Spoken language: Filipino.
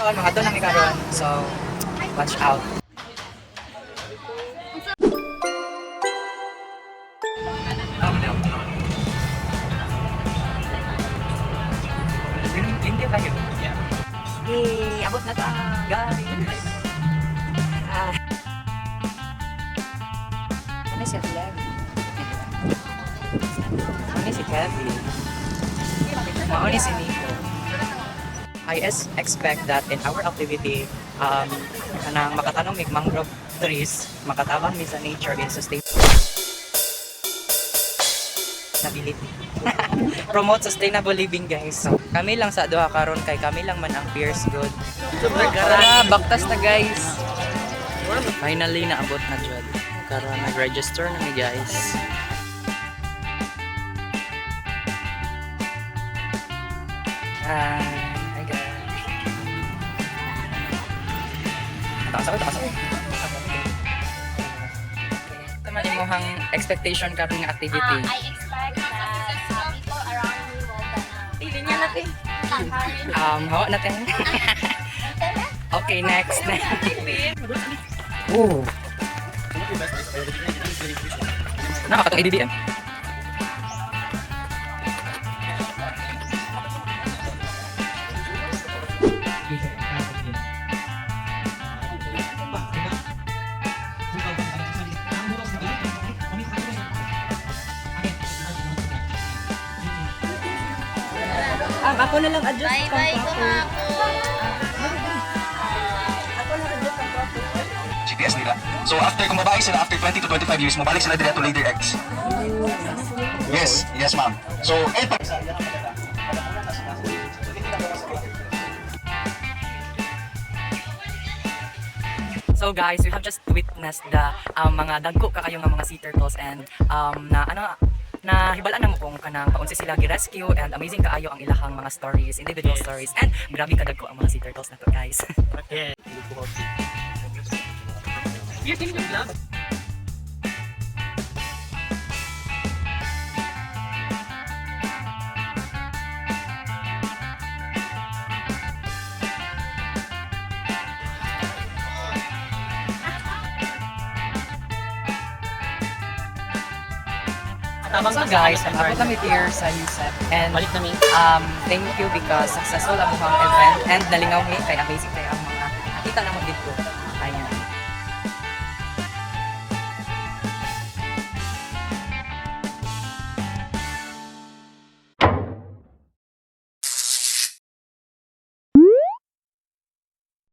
karon, mga doon ang karon. So, watch out. Hindi tayo. Yay! Abot na ta, guys! Ano siya vlog? Ano si Kevin? Ano si Nico? I expect that in our activity, kanang makatanong mig mangrove trees, makatabang mi sa nature and sustainability. Promote sustainable living, guys. So, kami lang sa duha karon kay kami lang man ang Fierce Good. Tara, baktas na, guys. Finally naabot na jud. Karon nag-register na mi, guys. Hi guys. Takas ako. Ito man yung mukhang expectation ka ng activity. I expect that people around me will gonna Pili niya natin. tahan. Hawa natin. Okay, next. Oh. Nakakatong IDDM. Ako na lang adjust. Bye-bye ko na ako. GPS nila. So after kung babae sila after 20 to 25 years, mabalik sila direto later X. Yes ma'am. So eto. So guys, we have just witnessed the mga dagko ka kayo nga mga sea turtles and na hibalaan na mo kung kanang paunsi sila gi-rescue and amazing kaayo ang ilahang mga stories, individual stories and grabe kadagko ang mga sea turtles na to, guys. So guys, abot kami here sa USEP and thank you because successful ang mga event and nalingaw kay amazing kay ang mga nakita na mo dito.